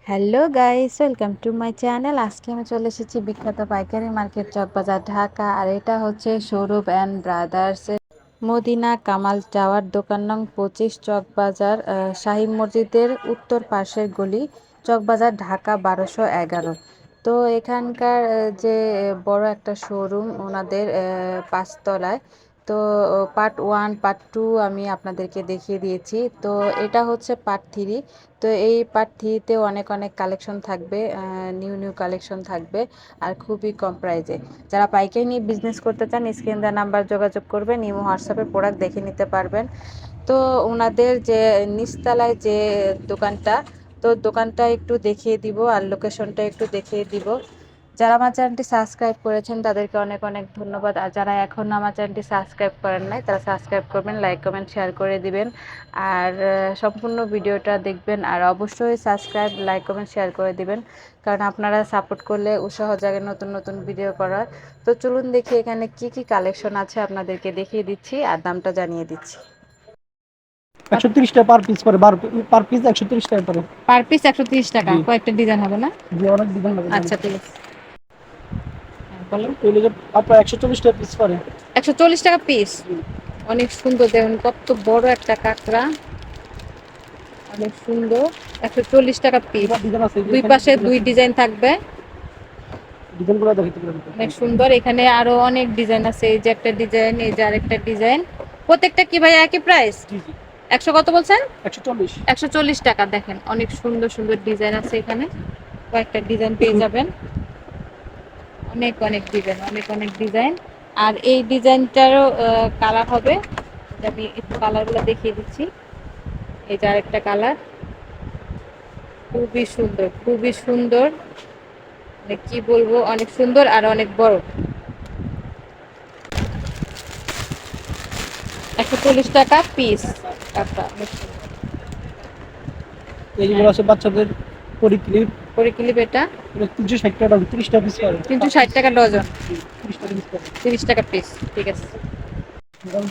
Hello guys, welcome to my channel. আজকে আমি চলে এসেছি বিখ্যাত পাইকারি মার্কেট চকবাজার ঢাকা। আর এটা হচ্ছে সৌরভ অ্যান্ড ব্রাদার্সের মদিনা কামাল টাওয়ার, দোকান নং 25, চকবাজার শাহী মসজিদের উত্তর পাশের গলি, চকবাজার ঢাকা 1211। তো এখানকার যে বড় একটা শোরুম ওনাদের, পাঁচতলায়। তো পার্ট 1 পার্ট 2 আমি আপনাদেরকে দেখিয়ে দিয়েছি। তো এটা হচ্ছে পার্ট 3। তো এই পার্ট 3-তেও অনেক অনেক কালেকশন থাকবে, নিউ নিউ কালেকশন থাকবে, আর খুবই কম প্রাইজে। যারা পাইকারি নিয়ে বিজনেস করতে চান, স্ক্রিন দেওয়া নাম্বার যোগাযোগ করবেন, ইমো হোয়াটসঅ্যাপে প্রোডাক্ট দেখে নিতে পারবেন। তো ওনাদের যে নিচতলায় যে দোকানটা, তো দোকানটা একটু দেখিয়ে দিব আর লোকেশনটা একটু দেখিয়ে দিব। যারা আমার চ্যানেলটি সাবস্ক্রাইব করেছেন তাদেরকে অনেক অনেক ধন্যবাদ। আর যারা এখন আমার চ্যানেলটি সাবস্ক্রাইব করেন নাই তারা সাবস্ক্রাইব করবেন, লাইক কমেন্ট শেয়ার করে দিবেন, আর সম্পূর্ণ ভিডিওটা দেখবেন। আর অবশ্যই সাবস্ক্রাইব, লাইক কমেন্ট শেয়ার করে দিবেন, কারণ আপনারা সাপোর্ট করলে উৎসাহ জাগে নতুন নতুন ভিডিও করার। তো চলুন দেখি এখানে কি কি কালেকশন আছে, আপনাদেরকে দেখিয়ে দিচ্ছি আর দামটা জানিয়ে দিচ্ছি। 130 টাকা পার পিস পরে, পার পিস 130 টাকা পরে। পার পিস 130 টাকা, জি। কয়েকটা ডিজাইন হবে না? জি, অনেক ডিজাইন হবে। আচ্ছা ঠিক আছে, বলো। এগুলো যে আপনার 140 টাকা পিস পরে। 140 টাকা পিস। জি। অনেক সুন্দর, দেখুন কত বড় একটা কাঁকড়া, অনেক সুন্দর। 140 টাকা পিস। এবার ডিজাইন আছে, দুই পাশে দুই ডিজাইন থাকবে, ডিজাইনগুলো দেখাইতে পারেন। অনেক সুন্দর। এখানে আরো অনেক ডিজাইন আছে, এই যে একটা ডিজাইন, এই যে আরেকটা ডিজাইন। প্রত্যেকটা কি ভাই একই প্রাইস? জি জি। 100 কত বলছেন? 140। 140 টাকা। দেখেন অনেক সুন্দর সুন্দর ডিজাইন আছে এখানে, কয়েকটা ডিজাইন পেয়ে যাবেন। অনেক অনেক ডিজাইন, অনেক অনেক ডিজাইন। আর এই ডিজাইনটারও কালার হবে, আমি একটু কালারগুলো দেখিয়ে দিচ্ছি। এই যে আরেকটা কালার, খুবই সুন্দর, খুবই সুন্দর। মানে কি বলবো, অনেক সুন্দর আর অনেক বড়। 140 টাকা পিস কাঁকড়া, অনেক সুন্দর। এইগুলো হ্যাঁ, আছে বাচ্চাদের পরিক্লিপ। পরিক্লিপ এটা এটা 360 টাকা, 30 টাকা পিস পরে। 360 টাকা ডজন, 30 টাকা পিস পরে। 30 টাকা পিস। ঠিক আছে,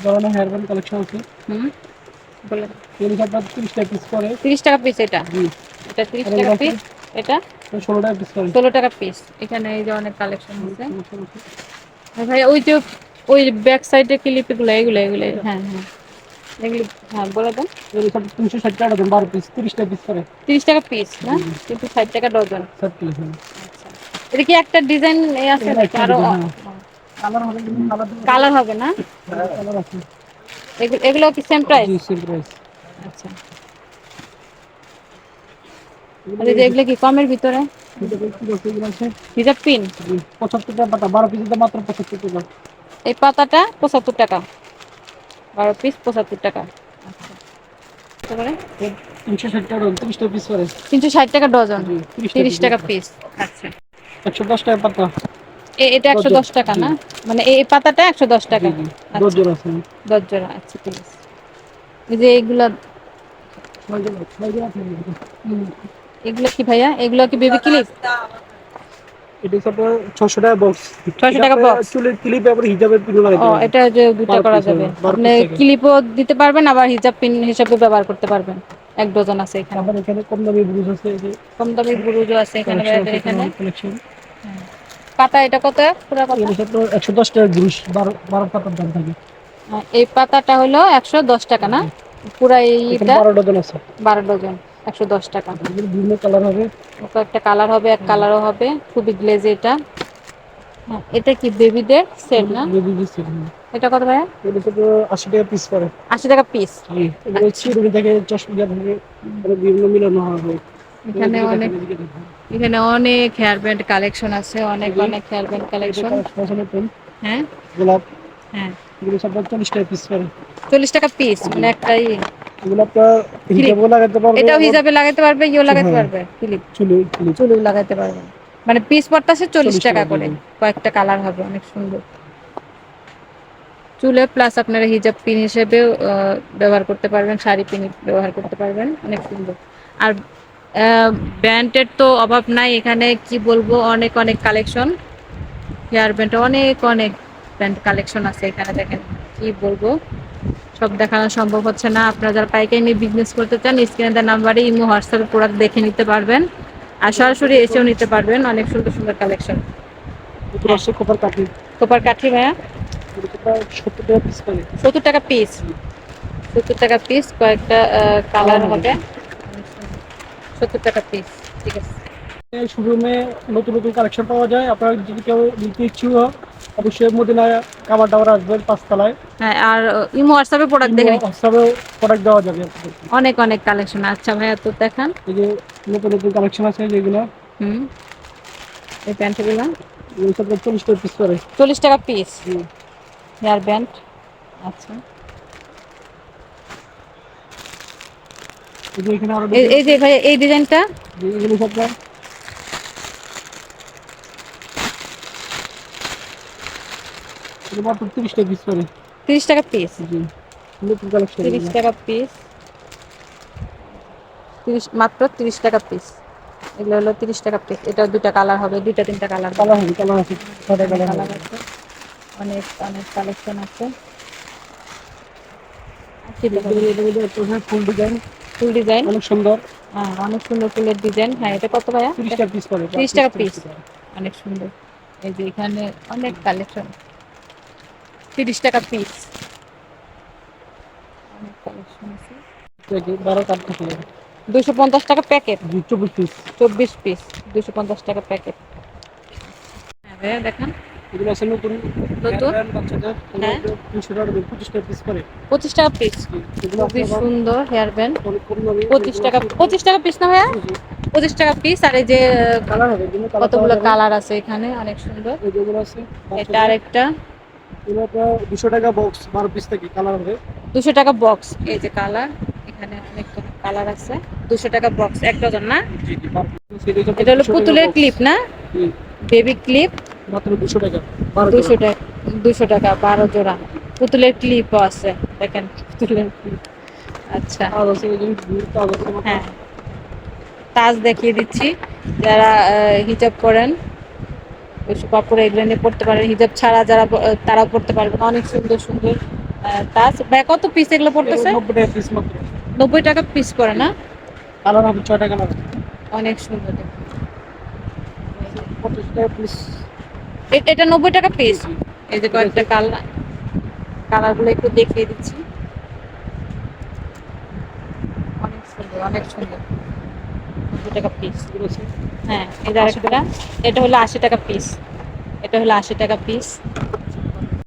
ধরনের হেয়ার ব্যান্ড কালেকশন আছে। হুম বলেন। এগুলো আপনার 30 টাকা পিস পরে। 30 টাকা পিস এটা, জি। এটা 30 আর টাকা এগুলো আছে পিস। এটা 16 টাকা পিস পরে। 16 টাকা পিস। এখানে এই যে অনেক কালেকশন আছে। আর ভাই ওই যে ওই ব্যাক সাইডে ক্লিপগুলো, এগুলো এগুলো, হ্যাঁ হ্যাঁ এগুলো, হ্যাঁ বলে দেন। এগুলো সব 360 টাকা ডজন, 12 পিস, 30 টাকা পিস পরে। 30 টাকা পিস না, জি জি। কিন্তু 60 টাকা ডজন। সব কিলো। আচ্ছা, এটা কি একটা ডিজাইন আছে এগুলো নাকি একটা আরো? ডিজাইন, হ্যাঁ। কালার হবে, কিন্তু কালার কালার হবে না? কালার আছে। এগুলো এগুলো কি সেম প্রাইস? জি, সেম প্রাইস। আচ্ছা, এগুলো আর এই যে এগুলো কি কমের ভিতরে? এগুলো আছে হিজাব পিন। জি 75 টাকা পাতা, 12 পিস মাত্র 75 টাকা। এই পাতাটা 75 টাকা, 12 পিস 75 টাকা। আচ্ছা, তারপরে এর 360 টাকা ডজন, 30 টাকা পিস করে। 360 টাকা ডজন, জি, 30 টাকা 30 পিস টাকা মাত্র। পিস। আচ্ছা, 110 টাকা পাতা। এটা 110 টাকা জি না, মানে এই পাতাটা 110 জি টাকা। জি। 10 আচ্ছা, জোড়া আছে। 10 জোড়া। আচ্ছা ঠিক আছে। এই যে এগুলা, 6 জোড়া আছে। হুম, এগুলো কি ভাইয়া? এগুলো কি বেবি ক্লিপ? এটা হচ্ছে আপনার 600 টাকা বক্স। 600 এটা টাকা আপনি বক্স। চুলের ক্লিপ এবং হিজাবের পিন ও, লাগাইতে পারবেন। এটা যে দুইটা 12 করা পিস যাবে, হবে, 12 আপনি পিস থাকে। ক্লিপও দিতে পারবেন, আবার হিজাব পিন হিসাবে ব্যবহার করতে পারবেন। এক ডজন আছে এখানে। আবার এখানে কম দামি ব্লুজ আছে, এই যে কম দামি বুরুজও আছে এখানে কালেকশন ভাইয়াদের আছে, এখানে। কালেকশন। হ্যাঁ। পাতা এটা কত? পুরা পাতা? এটা হচ্ছে 110 টাকা গ্রুশ, 12 পাতার দাম থাকে। এই পাতাটা হলো 110 টাকা না? জি। পুরা এখানে এইটা 12 ডজন আছে। 12 ডজন, 110 টাকা। এগুলো বিভিন্ন কালার হবে। একটা কালার হবে, এক কালারও হবে, খুবই গ্লেজ এটা। হ্যাঁ, এটা কি বেবিদের সেট না? Baby biscuit. এটা কত ভাইয়া? এগুলো হচ্ছে 80 টাকা পিস পড়ে। 80 টাকা পিস। জি। এগুলো আচ্ছা, চিরুনি থেকে চশমা থেকে মানে বিভিন্ন মিলানো হবে। এখানে এদিকে দেখেন, অনেক, এদিকে দেখেন। এখানে অনেক হেয়ার ব্যান্ড কালেকশন আছে, অনেক এই যে অনেক হেয়ার ব্যান্ড এটা কালেকশন। কালেকশন আছে নতুন। হ্যাঁ গোলাপ। হ্যাঁ, এগুলো সব 40 টাকা পিস পড়ে। 40 টাকা পিস, জি। মানে একটাই এগুলো আপনার ক্লিপ। হিজাবও লাগাতে পারবে, এটাও আবার হিসাবে লাগাতে পারবে, ইও লাগাতে হ্যাঁ পারবে, ক্লিপ চুলে ক্লিপ। চুলও লাগাতে পারবে। মানে পিস পড়তেছে 40 40 টাকা টাকা করে, দিয়ে। কয়েকটা কালার হবে, অনেক সুন্দর। চুলে প্লাস আপনারা হিজাব পিন হিসেবেও ব্যবহার করতে পারবেন, শাড়ি পিন ব্যবহার করতে পারবেন, অনেক সুন্দর। আর ব্যান্ডের তো অভাব নাই এখানে, কি বলবো, অনেক অনেক কালেকশন। হেয়ার ব্যান্ড অনেক অনেক ব্যান্ড কালেকশন আছে এখানে, দেখেন কি বলবো, সব দেখানো সম্ভব হচ্ছে না। আপনারা যারা পাইকারি নিয়ে বিজনেস করতে চান, স্ক্রিনে দেওয়া নাম্বারে ইমো হোয়াটসঅ্যাপে প্রোডাক্ট দেখে নিতে পারবেন। আর সরাসরি এসেও নিতে পারবেন, অনেক সুন্দর সুন্দর কালেকশন। এগুলো হচ্ছে কপার কাঠি। কোপার কাঠি ভাইয়া এগুলো প্রায় 70 টাকা পিস করে। 70 টাকা পিস। 70 টাকা পিস, কয়েকটা কালার হবে। 70 টাকা পিস, ঠিক আছে। এই শোরুমে নতুন নতুন কালেকশন পাওয়া যায়। আপনারা যদি কেউ নিতে ইচ্ছুক হন, অবশ্যই মদিনা কাবার টাওয়ার আসবেন 5 তলায়। হ্যাঁ, আর ইমো হোয়াটসঅ্যাপে প্রোডাক্ট দেখে নিন। হোয়াটসঅ্যাপেও প্রোডাক্ট দেওয়া যাবে আপনাদেরকে। অনেক অনেক কালেকশন। আচ্ছা ভাইয়া, তো দেখান। এই যে নতুন নতুন কালেকশন আছে যেগুলো, হুম, এই প্যান্টগুলো এগুলো সব 40 টাকা পিস করে। 40 টাকা পিস। জি। Hair band. আচ্ছা, এই যে এখানে আরো এই যে ভাই এই ডিজাইনটা এগুলো সব এগুলো মাত্র 30 টাকা পিস করে। 30 টাকা পিস। জি, নতুন কালেকশন 30 এগুলো। টাকা পিস। 30, মাত্র 30 টাকা পিস। এগুলো হলো 30 টাকা পিস। এটা দুটো কালার হবে, দুইটা তিনটা কালার হবে। কালার হবে, কালার আছে, ছয়টা কালার কালার হবে। আছে, অনেক অনেক কালেকশন আছে। ফুল ডিজাইন ফুল ডিজাইন, অনেক সুন্দর। হ্যাঁ অনেক সুন্দর ফুলের ডিজাইন। হ্যাঁ, এটা কত ভাইয়া? 30 টাকা পিস করে। 30 টাকা পিস। অনেক সুন্দর। এই যে এখানে অনেক কালেকশন। 30 টাকা পিস, অনেক কালেকশন আছে। 12 কাঠ থেকে 250 টাকা প্যাকেট। 24 পিস। 24 পিস, 250 টাকা প্যাকেট। হ্যাঁ ভাইয়া দেখান। এগুলো আছে নতুন নতুন, বাচ্চাদের, হ্যাঁ 300 টাকা 25 টাকা পিস করে। 25 টাকা পিস। এগুলো খুবই আপনারা সুন্দর হেয়ার ব্যান্ড। অনেক কম দামে 25 টাকা, 25 টাকা পিস না ভাইয়া? 25 টাকা পিস। আর এই যে কালার হবে, এগুলো কালার পাওয়া কতগুলো যাবে। কালার আছে এখানে, অনেক সুন্দর। এই যেগুলো আছে এটা আরেকটা এগুলো আপনার 200 টাকা বক্স, 12 পিস থেকে কালার হবে। 200 টাকা বক্স। এই যে কালার, এখানে অনেক কালার আছে। 200 টাকা বক্স, এক ডজন না? জি জি, 12 পিস। এটা হলো পুতুলের ক্লিপ না? জি, বেবি ক্লিপ। মাত্র 200 টাকা 12 200 জোড়া। টাকা, 200 টাকা 12 জোড়া। পুতুলের ক্লিপও আছে, দেখেন পুতুলের ক্লিপ। আচ্ছা, আর আছে এই যে তাজ আছে মাত্র। হ্যাঁ তাজ দেখিয়ে দিচ্ছি। যারা হিজাব করেন, কাপড়ে এগুলো নিয়ে পড়তে পারেন। হিজাব ছাড়া যারা তারাও পড়তে পারবেন। অনেক সুন্দর সুন্দর তাজ। ভাই কত পিস এগুলো পড়তেছে? 90 টাকা পিস মাত্র। 90 টাকা পিস করে না? কালার হবে 6 টাকা কালার। অনেক সুন্দর দেখুন। 25 টাকা পিস। এটা 90 টাকা পিস। জি, এই যে কয়েকটা কালার, কালারগুলো একটু দেখিয়ে দিচ্ছি। অনেক সুন্দর, অনেক সুন্দর। 90 টাকা পিস। এগুলো আছে হ্যাঁ, এই যে আরেকটা, এটা হলো 80 টাকা পিস। এটা হলো 80 টাকা পিস।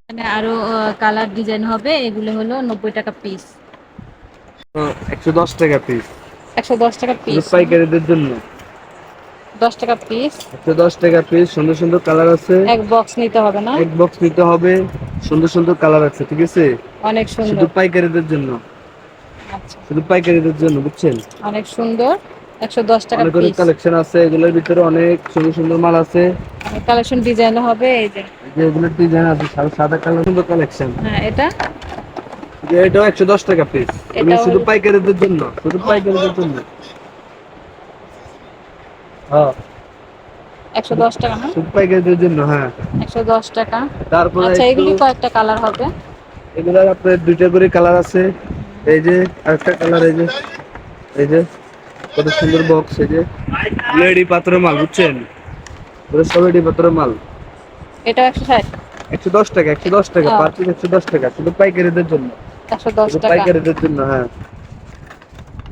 এখানে আরো কালার ডিজাইন হবে, এগুলো হলো 90 টাকা পিস। 110 টাকা পিস 110 টাকা পিস, পাইকারিদের জন্য। 10 টাকা পিস। 110 টাকা পিস, সুন্দর সুন্দর কালার আছে। এক বক্স নিতে হবে না? এক বক্স নিতে হবে, সুন্দর সুন্দর কালার আছে, ঠিক আছে? অনেক শুধু সুন্দর। পাইকারিদের জন্য, আচ্ছা, শুধু পাইকারিদের জন্য, বুঝছেন? অনেক সুন্দর। 110 টাকা অনেক অনেক পিস। কালেকশন আছে, এগুলোর ভিতরে অনেক সুন্দর সুন্দর মাল আছে। অনেক কালেকশন ডিজাইন হবে। এই যে, এই যে এগুলোর ডিজাইন আছে, সাদা কালার, সুন্দর কালেকশন। হ্যাঁ এটা, এটাও 110 টাকা পিস। এগুলো এটাও শুধু পাইকারিদের জন্য, শুধু পাইকারিদের জন্য। হ্যাঁ, 110 টাকা না? শুধু পাইকারিদের জন্য, হ্যাঁ। 110 টাকা। তারপরে আচ্ছা, একটু এগুলি কয়েকটা কালার হবে। এগুলার আপনার দুইটা করে কালার আছে। এই যে আরেকটা কালার, এই যে, এই যে কত সুন্দর বক্স। এই যে লেডি পাত্রের মাল, বুঝছেন? ওটা সব লেডি পাত্রের মাল। এটাও 160। 110 টাকা, 110 টাকা পার পিস, 110 টাকা, শুধু পাইকারিদের জন্য, 110 শুধু টাকা। পাইকারিদের জন্য, হ্যাঁ।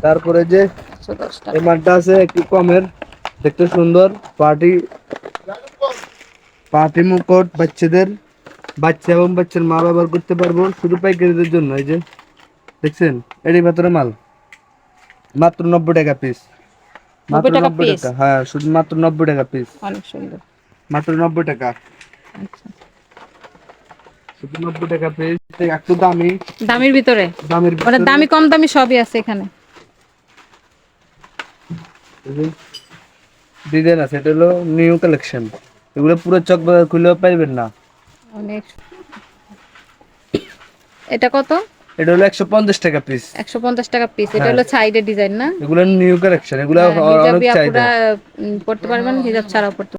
তারপরে যে 110 টাকা। এই মালটা আছে একটু কমের, দেখতে সুন্দর, পার্টি পার্টি মুকুট, বাচ্চাদের, বাচ্চা এবং বাচ্চার মা ব্যবহার করতে পারবো, শুধু পাইকারিদের জন্য। এই যে দেখছেন, এরই ভেতরে মাল, মাত্র 90 টাকা পিস, 90 মাত্র টাকা 90 পিস। টাকা, হ্যাঁ, শুধু মাত্র 90 টাকা পিস, অনেক সুন্দর। মাত্র 90 টাকা, আচ্ছা, শুধু 90 টাকা পিস। একটু দামি, দামের ভিতরে, দামের মানে ভিতরে দামি কম দামি সবই আছে এখানে। ডিজাইন আছে। এটা হলো নিউ কালেকশন, এগুলো পুরো চক বাজার খুলেও পাইবেন না। অনেক। এটা কত? এটা হলো 150 টাকা পিস। 150 টাকা পিস। এটা হ্যাঁ, হলো সাইডের ডিজাইন না? এগুলো নিউ কালেকশন, এগুলো হ্যাঁ, অনেক হিজাবি চাহিদা। আপুরা পড়তে পারবেন, হিজাব ছাড়াও পড়তে